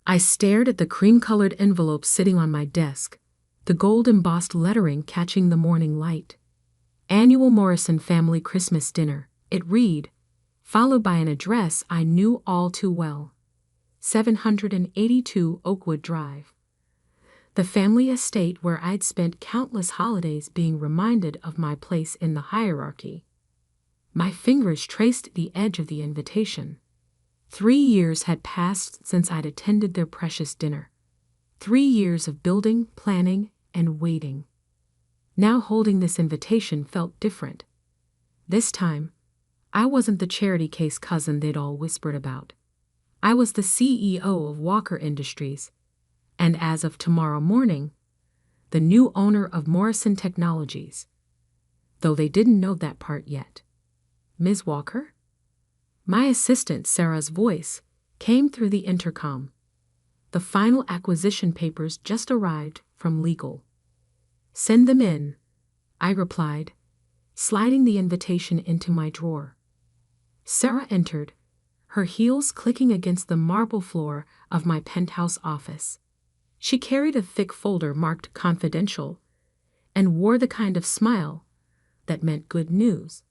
I stared at the cream-colored envelope sitting on my desk, the gold-embossed lettering catching the morning light. Annual Morrison Family Christmas Dinner, it read, followed by an address I knew all too well. 782 Oakwood Drive. The family estate where I'd spent countless holidays being reminded of my place in the hierarchy. My fingers traced the edge of the invitation. 3 years had passed since I'd attended their precious dinner. 3 years of building, planning, and waiting. Now holding this invitation felt different. This time, I wasn't the charity case cousin they'd all whispered about. I was the CEO of Walker Industries, and as of tomorrow morning, the new owner of Morrison Technologies. Though they didn't know that part yet. Ms. Walker? My assistant Sarah's voice came through the intercom. The final acquisition papers just arrived from legal. Send them in, I replied, sliding the invitation into my drawer. Sarah entered, her heels clicking against the marble floor of my penthouse office. She carried a thick folder marked confidential and wore the kind of smile that meant good news.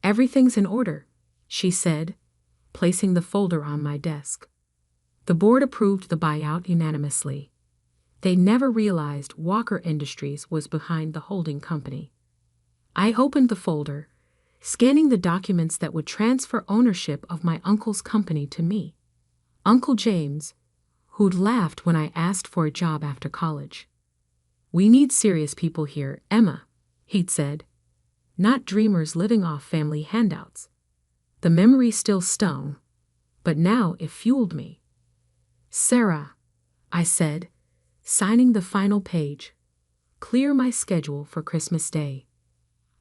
Everything's in order, she said, placing the folder on my desk. The board approved the buyout unanimously. They never realized Walker Industries was behind the holding company. I opened the folder, scanning the documents that would transfer ownership of my uncle's company to me. Uncle James, who'd laughed when I asked for a job after college. We need serious people here, Emma, he'd said. Not dreamers living off family handouts. The memory still stung, but now it fueled me. Sarah, I said, signing the final page. Clear my schedule for Christmas Day.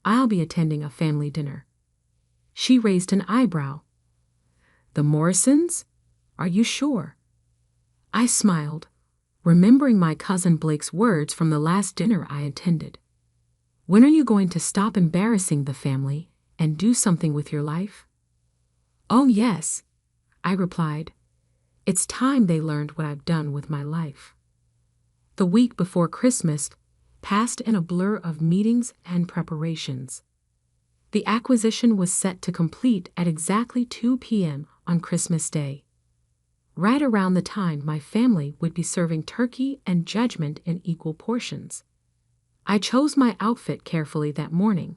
I'll be attending a family dinner. She raised an eyebrow. The Morrisons? Are you sure? I smiled, remembering my cousin Blake's words from the last dinner I attended. When are you going to stop embarrassing the family and do something with your life? Oh yes, I replied. It's time they learned what I've done with my life. The week before Christmas passed in a blur of meetings and preparations. The acquisition was set to complete at exactly 2 p.m. on Christmas Day. Right around the time my family would be serving turkey and judgment in equal portions. I chose my outfit carefully that morning.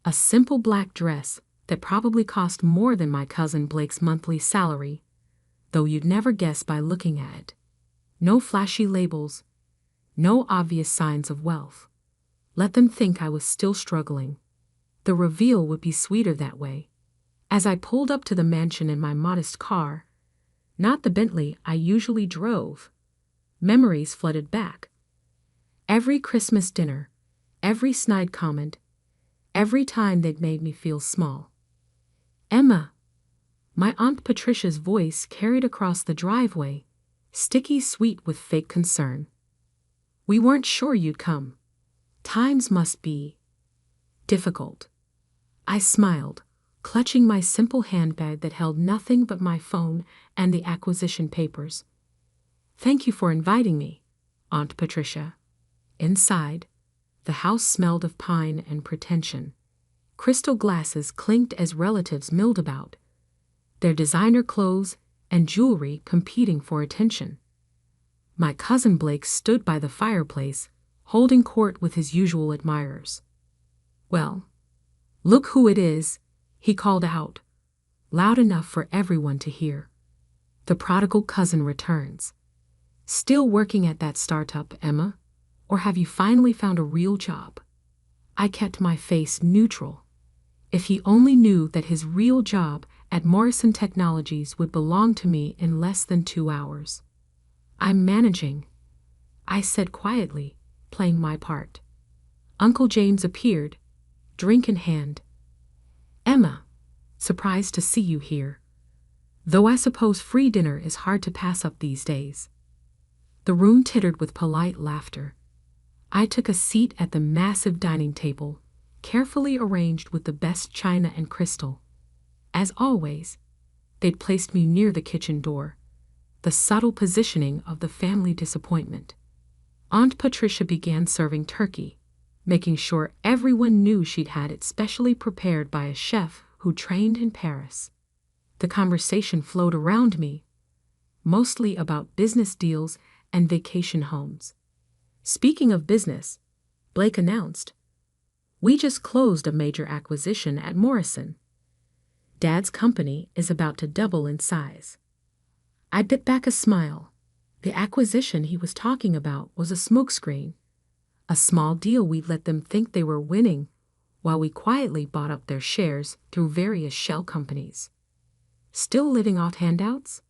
A simple black dress that probably cost more than my cousin Blake's monthly salary, though you'd never guess by looking at it. No flashy labels, no obvious signs of wealth. Let them think I was still struggling. The reveal would be sweeter that way. As I pulled up to the mansion in my modest car, not the Bentley I usually drove, memories flooded back. Every Christmas dinner, every snide comment, every time they'd made me feel small. Emma, my Aunt Patricia's voice carried across the driveway, sticky sweet with fake concern. We weren't sure you'd come. Times must be difficult. I smiled, clutching my simple handbag that held nothing but my phone and the acquisition papers. Thank you for inviting me, Aunt Patricia. Inside, the house smelled of pine and pretension. Crystal glasses clinked as relatives milled about, their designer clothes and jewelry competing for attention. My cousin Blake stood by the fireplace, holding court with his usual admirers. Well, look who it is, he called out, loud enough for everyone to hear. The prodigal cousin returns. Still working at that startup, Emma? Or have you finally found a real job? I kept my face neutral. If he only knew that his real job at Morrison Technologies would belong to me in less than 2 hours. I'm managing, I said quietly, playing my part. Uncle James appeared, drink in hand. Emma, surprised to see you here. Though I suppose free dinner is hard to pass up these days. The room tittered with polite laughter. I took a seat at the massive dining table, carefully arranged with the best china and crystal. As always, they'd placed me near the kitchen door, the subtle positioning of the family disappointment. Aunt Patricia began serving turkey, making sure everyone knew she'd had it specially prepared by a chef who trained in Paris. The conversation flowed around me, mostly about business deals and vacation homes. Speaking of business, Blake announced, "We just closed a major acquisition at Morrison. Dad's company is about to double in size." I bit back a smile. The acquisition he was talking about was a smokescreen, a small deal we'd let them think they were winning while we quietly bought up their shares through various shell companies. "Still living off handouts?"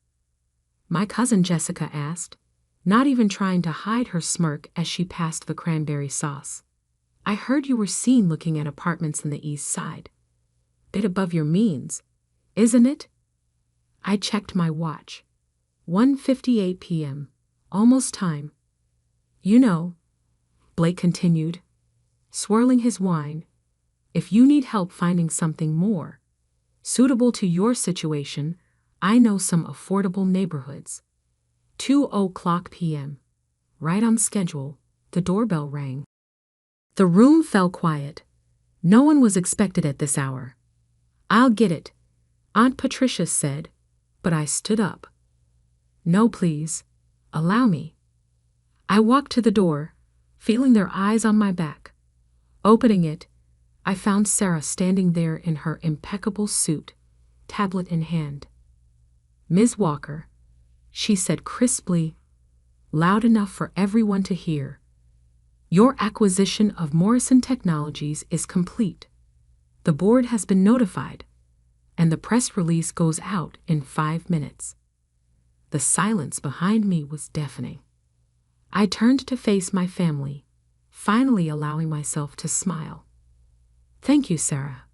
my cousin Jessica asked, not even trying to hide her smirk as she passed the cranberry sauce. "I heard you were seen looking at apartments in the East Side. Bit above your means, isn't it?" I checked my watch. 1:58 p.m. Almost time. "You know," Blake continued, swirling his wine, "if you need help finding something more suitable to your situation, I know some affordable neighborhoods." 2:00 p.m. Right on schedule. The doorbell rang. The room fell quiet. No one was expected at this hour. "I'll get it," Aunt Patricia said, but I stood up. "No, please. Allow me." I walked to the door, feeling their eyes on my back. Opening it, I found Sarah standing there in her impeccable suit, tablet in hand. "Ms. Walker," she said crisply, loud enough for everyone to hear, "your acquisition of Morrison Technologies is complete. The board has been notified, and the press release goes out in 5 minutes." The silence behind me was deafening. I turned to face my family, finally allowing myself to smile. "Thank you, Sarah.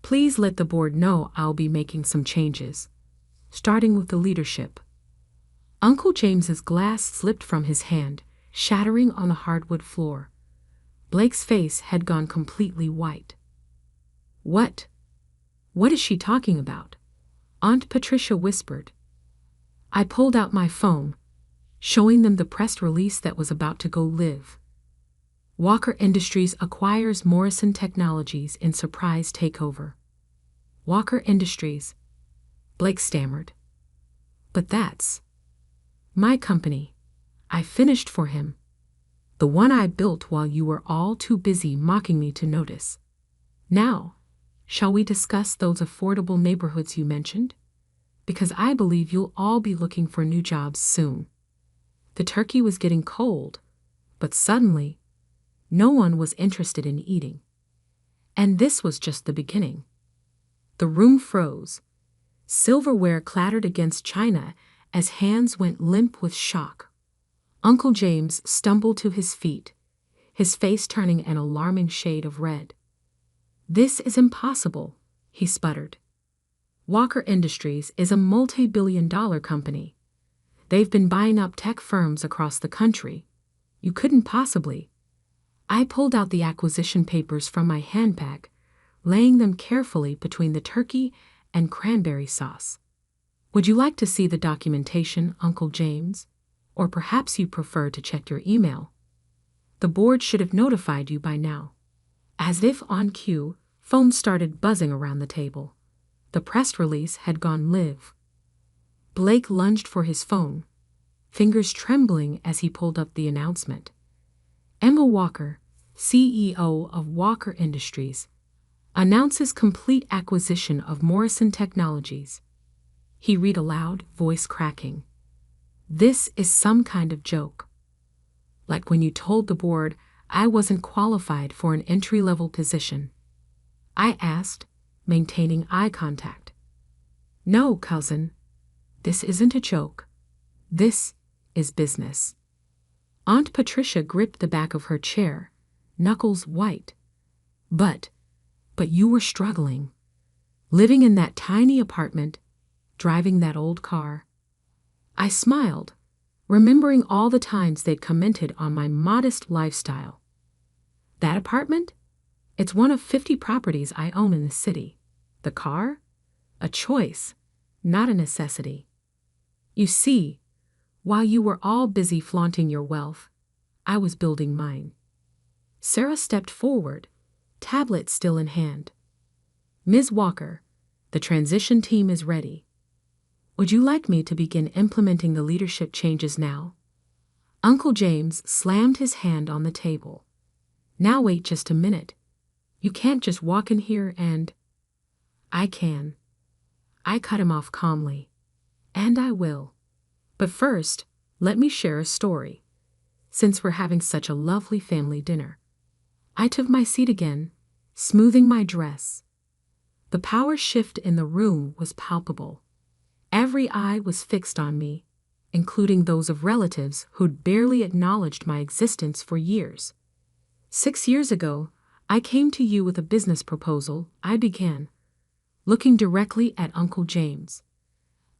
Please let the board know I'll be making some changes, starting with the leadership." Uncle James's glass slipped from his hand, shattering on the hardwood floor. Blake's face had gone completely white. What is she talking about?" Aunt Patricia whispered. I pulled out my phone, showing them the press release that was about to go live. "Walker Industries acquires Morrison Technologies in surprise takeover." "Walker Industries," Blake stammered. "But that's my company. I finished for him. The one I built while you were all too busy mocking me to notice. Now, shall we discuss those affordable neighborhoods you mentioned? Because I believe you'll all be looking for new jobs soon." The turkey was getting cold, but suddenly, no one was interested in eating. And this was just the beginning. The room froze. Silverware clattered against china as hands went limp with shock. Uncle James stumbled to his feet, his face turning an alarming shade of red. "This is impossible," he sputtered. "Walker Industries is a multi-billion-dollar company. They've been buying up tech firms across the country. You couldn't possibly." I pulled out the acquisition papers from my handbag, laying them carefully between the turkey and cranberry sauce. "Would you like to see the documentation, Uncle James? Or perhaps you prefer to check your email? The board should have notified you by now." As if on cue, phones started buzzing around the table. The press release had gone live. Blake lunged for his phone, fingers trembling as he pulled up the announcement. "Emma Walker, CEO of Walker Industries, announces complete acquisition of Morrison Technologies." He read aloud, voice cracking. "This is some kind of joke. Like when you told the board I wasn't qualified for an entry-level position." I asked, maintaining eye contact. "No, cousin. This isn't a joke. This is business." Aunt Patricia gripped the back of her chair, knuckles white. But you were struggling. Living in that tiny apartment, driving that old car." I smiled, remembering all the times they'd commented on my modest lifestyle. "That apartment? It's one of 50 properties I own in the city. The car? A choice, not a necessity. You see, While you were all busy flaunting your wealth, I was building mine. Sarah stepped forward, tablet still in hand. Ms. Walker, the transition team is ready. Would you like me to begin implementing the leadership changes now? Uncle James slammed his hand on the table. Now wait just a minute. You can't just walk in here and... I can. I cut him off calmly. And I will. But first, let me share a story. Since we're having such a lovely family dinner. I took my seat again, smoothing my dress. The power shift in the room was palpable. Every eye was fixed on me, including those of relatives who'd barely acknowledged my existence for years. 6 years ago, I came to you with a business proposal. I began, looking directly at Uncle James.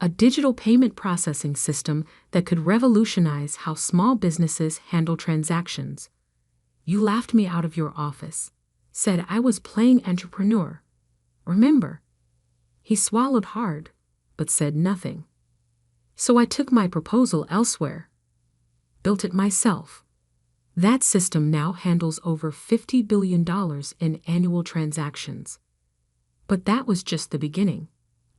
A digital payment processing system that could revolutionize how small businesses handle transactions. You laughed me out of your office, said I was playing entrepreneur. Remember? He swallowed hard, but said nothing. So I took my proposal elsewhere. Built it myself. That system now handles over $50 billion in annual transactions. But that was just the beginning.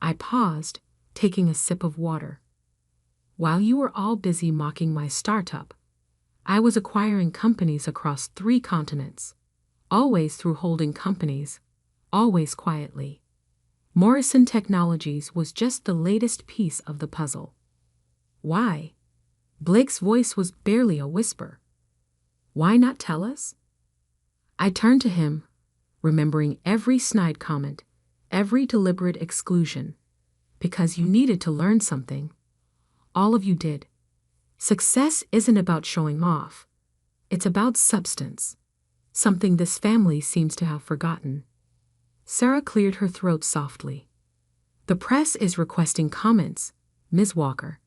I paused, taking a sip of water. While you were all busy mocking my startup, I was acquiring companies across 3 continents, always through holding companies, always quietly. Morrison Technologies was just the latest piece of the puzzle. Why? Blake's voice was barely a whisper. Why not tell us? I turned to him, remembering every snide comment, every deliberate exclusion. Because you needed to learn something. All of you did. Success isn't about showing off. It's about substance. Something this family seems to have forgotten. Sarah cleared her throat softly. The press is requesting comments, Ms. Walker,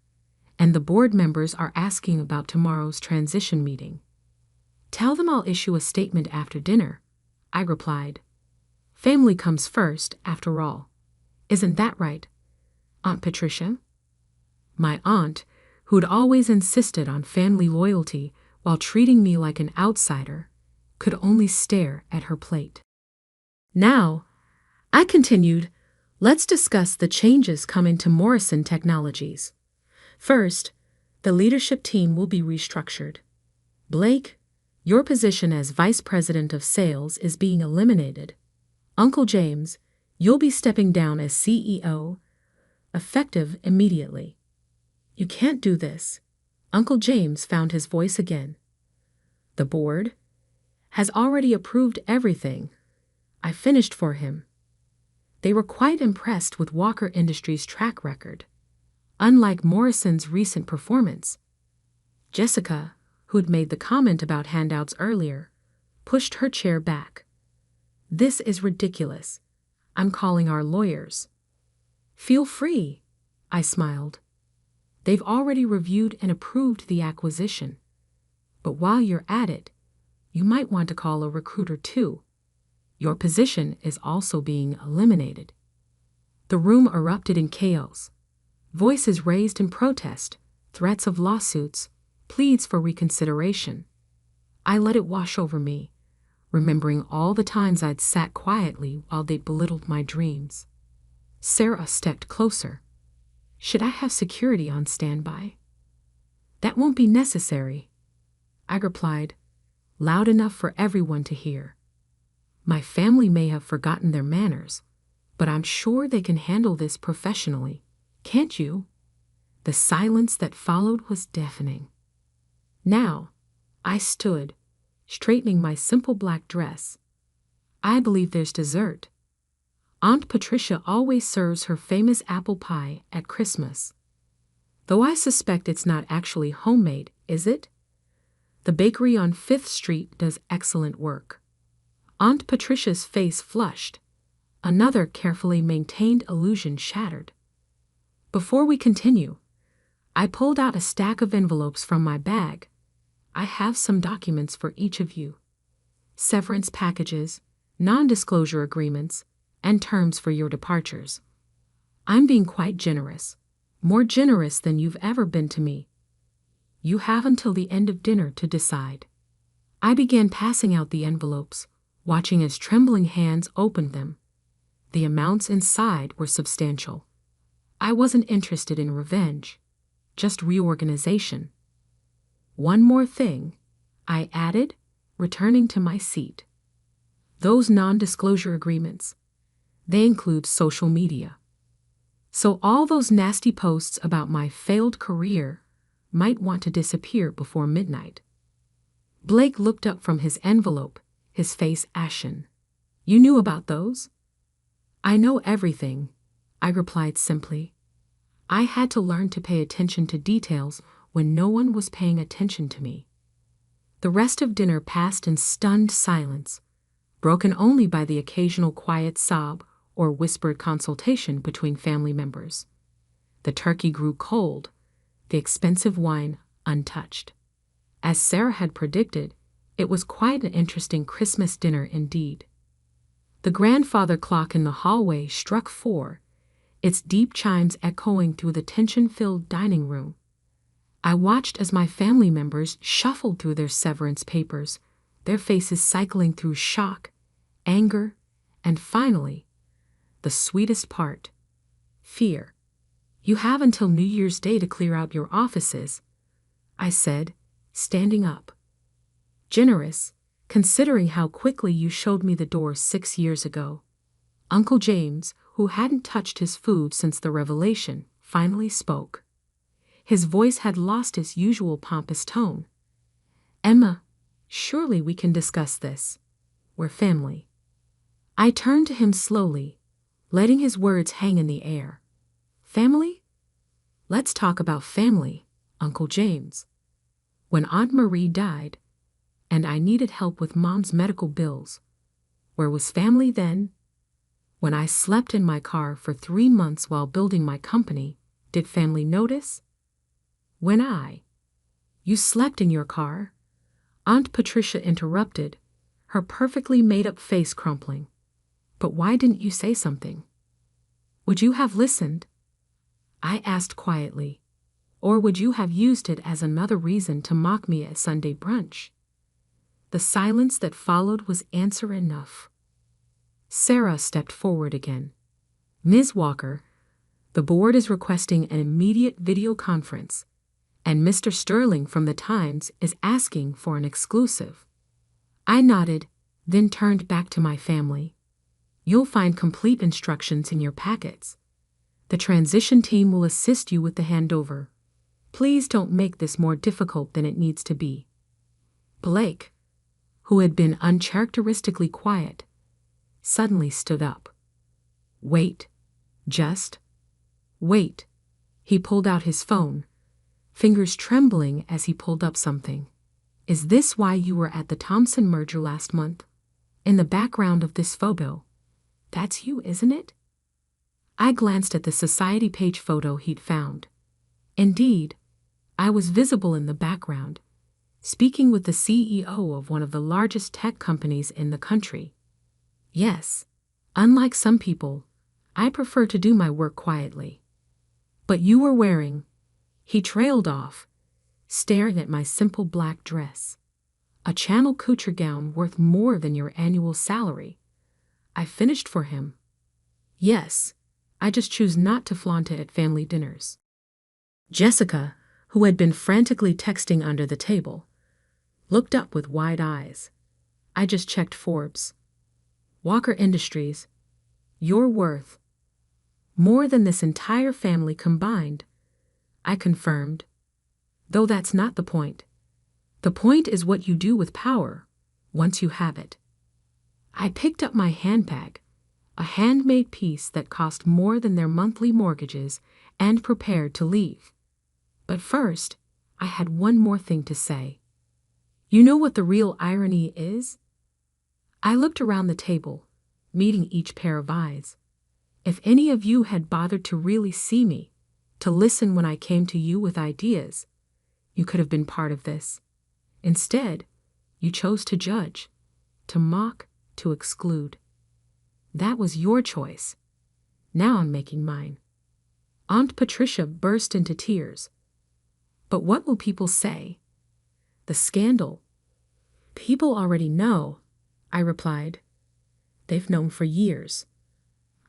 and the board members are asking about tomorrow's transition meeting. Tell them I'll issue a statement after dinner, I replied. Family comes first, after all. Isn't that right, Aunt Patricia? My aunt, who'd always insisted on family loyalty while treating me like an outsider, could only stare at her plate. Now, I continued, let's discuss the changes coming to Morrison Technologies. First, the leadership team will be restructured. Blake, your position as Vice President of Sales is being eliminated. Uncle James, you'll be stepping down as CEO, effective immediately. You can't do this. Uncle James found his voice again. The board has already approved everything. I finished for him. They were quite impressed with Walker Industries' track record. Unlike Morrison's recent performance, Jessica, who'd made the comment about handouts earlier, pushed her chair back. This is ridiculous. I'm calling our lawyers. Feel free, I smiled. They've already reviewed and approved the acquisition. But while you're at it, you might want to call a recruiter too. Your position is also being eliminated. The room erupted in chaos. Voices raised in protest, threats of lawsuits, pleas for reconsideration. I let it wash over me, remembering all the times I'd sat quietly while they belittled my dreams. Sarah stepped closer. Should I have security on standby? That won't be necessary, I replied, loud enough for everyone to hear. My family may have forgotten their manners, but I'm sure they can handle this professionally. Can't you? The silence that followed was deafening. Now, I stood, straightening my simple black dress. I believe there's dessert. Aunt Patricia always serves her famous apple pie at Christmas. Though I suspect it's not actually homemade, is it? The bakery on 5th Street does excellent work. Aunt Patricia's face flushed. Another carefully maintained illusion shattered. Before we continue, I pulled out a stack of envelopes from my bag. I have some documents for each of you. Severance packages, non-disclosure agreements, and terms for your departures. I'm being quite generous, more generous than you've ever been to me. You have until the end of dinner to decide. I began passing out the envelopes, watching as trembling hands opened them. The amounts inside were substantial. I wasn't interested in revenge, just reorganization. One more thing, I added, returning to my seat. Those non-disclosure agreements, they include social media. So all those nasty posts about my failed career might want to disappear before midnight. Blake looked up from his envelope, his face ashen. You knew about those? I know everything, I replied simply. I had to learn to pay attention to details when no one was paying attention to me. The rest of dinner passed in stunned silence, broken only by the occasional quiet sob or whispered consultation between family members. The turkey grew cold, the expensive wine untouched. As Sarah had predicted, it was quite an interesting Christmas dinner indeed. The grandfather clock in the hallway struck 4, its deep chimes echoing through the tension-filled dining room. I watched as my family members shuffled through their severance papers, their faces cycling through shock, anger, and finally, the sweetest part, fear. You have until New Year's Day to clear out your offices, I said, standing up. Generous, considering how quickly you showed me the door 6 years ago. Uncle James, who hadn't touched his food since the revelation, finally spoke. His voice had lost its usual pompous tone. Emma, surely we can discuss this. We're family. I turned to him slowly, letting his words hang in the air. Family? Let's talk about family, Uncle James. When Aunt Marie died, and I needed help with Mom's medical bills, where was family then? When I slept in my car for 3 months while building my company, did family notice? You slept in your car? Aunt Patricia interrupted, her perfectly made-up face crumpling. But why didn't you say something? Would you have listened? I asked quietly. Or would you have used it as another reason to mock me at Sunday brunch? The silence that followed was answer enough. Sarah stepped forward again. Ms. Walker, the board is requesting an immediate video conference, and Mr. Sterling from the Times is asking for an exclusive. I nodded, then turned back to my family. You'll find complete instructions in your packets. The transition team will assist you with the handover. Please don't make this more difficult than it needs to be. Blake, who had been uncharacteristically quiet, suddenly stood up. Wait. Just wait. He pulled out his phone, fingers trembling as he pulled up something. Is this why you were at the Thompson merger last month? In the background of this photo. That's you, isn't it? I glanced at the society page photo he'd found. Indeed, I was visible in the background, speaking with the CEO of one of the largest tech companies in the country. Yes, unlike some people, I prefer to do my work quietly. But you were wearing, he trailed off, staring at my simple black dress. A Chanel couture gown worth more than your annual salary. I finished for him. Yes, I just choose not to flaunt it at family dinners. Jessica, who had been frantically texting under the table, looked up with wide eyes. I just checked Forbes. Walker Industries, you're worth more than this entire family combined, I confirmed. Though that's not the point. The point is what you do with power, once you have it. I picked up my handbag, a handmade piece that cost more than their monthly mortgages, and prepared to leave. But first, I had one more thing to say. You know what the real irony is? I looked around the table, meeting each pair of eyes. If any of you had bothered to really see me, to listen when I came to you with ideas, you could have been part of this. Instead, you chose to judge, to mock, to exclude. That was your choice. Now I'm making mine. Aunt Patricia burst into tears. But what will people say? The scandal. People already know, I replied. They've known for years.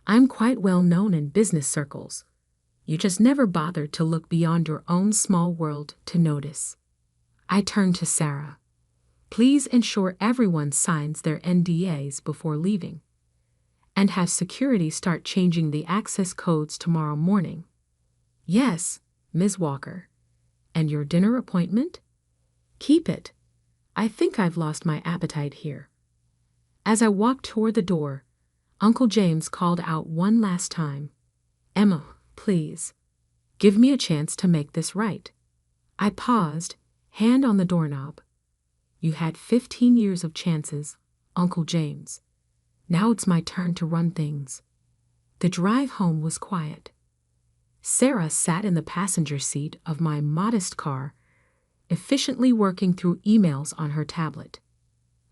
I'm quite well known in business circles. You just never bothered to look beyond your own small world to notice. I turned to Sarah. Please ensure everyone signs their NDAs before leaving. And have security start changing the access codes tomorrow morning. Yes, Ms. Walker. And your dinner appointment? Keep it. I think I've lost my appetite here. As I walked toward the door, Uncle James called out one last time. Emma, please. Give me a chance to make this right. I paused, hand on the doorknob. You had 15 years of chances, Uncle James. Now it's my turn to run things. The drive home was quiet. Sarah sat in the passenger seat of my modest car, efficiently working through emails on her tablet.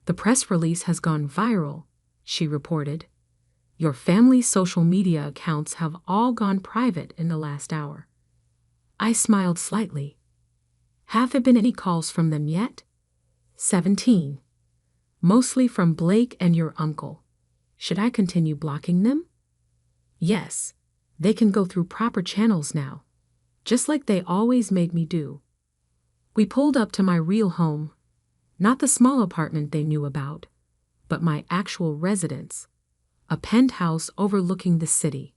The press release has gone viral, she reported. Your family's social media accounts have all gone private in the last hour. I smiled slightly. Have there been any calls from them yet? 17. Mostly from Blake and your uncle. Should I continue blocking them? Yes, they can go through proper channels now, just like they always made me do. We pulled up to my real home, not the small apartment they knew about, but my actual residence, a penthouse overlooking the city.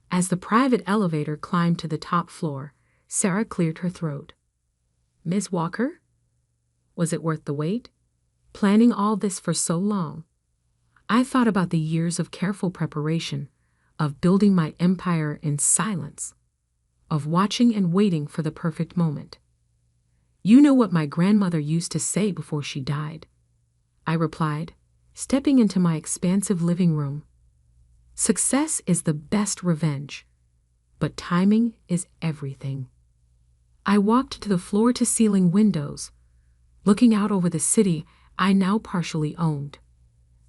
As the private elevator climbed to the top floor, Sarah cleared her throat. Ms. Walker? Was it worth the wait? Planning all this for so long? I thought about the years of careful preparation, of building my empire in silence, of watching and waiting for the perfect moment. You know what my grandmother used to say before she died, I replied, stepping into my expansive living room. Success is the best revenge, but timing is everything. I walked to the floor-to-ceiling windows, looking out over the city I now partially owned.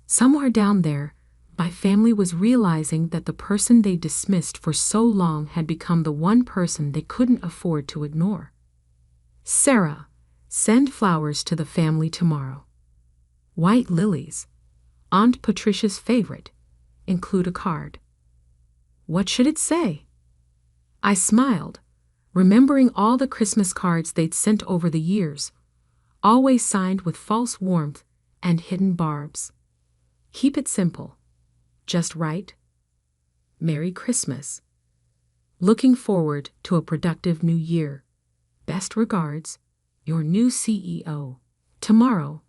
Somewhere down there, my family was realizing that the person they dismissed for so long had become the one person they couldn't afford to ignore. Sarah, send flowers to the family tomorrow. White lilies, Aunt Patricia's favorite, include a card. What should it say? I smiled, remembering all the Christmas cards they'd sent over the years, always signed with false warmth and hidden barbs. Keep it simple. Just write, Merry Christmas. Looking forward to a productive new year. Best regards, your new CEO. Tomorrow,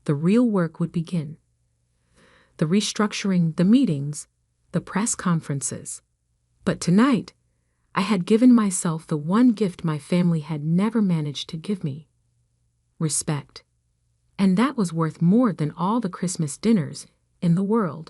the real work would begin. The restructuring, the meetings, the press conferences. But tonight, I had given myself the one gift my family had never managed to give me. Respect. And that was worth more than all the Christmas dinners in the world.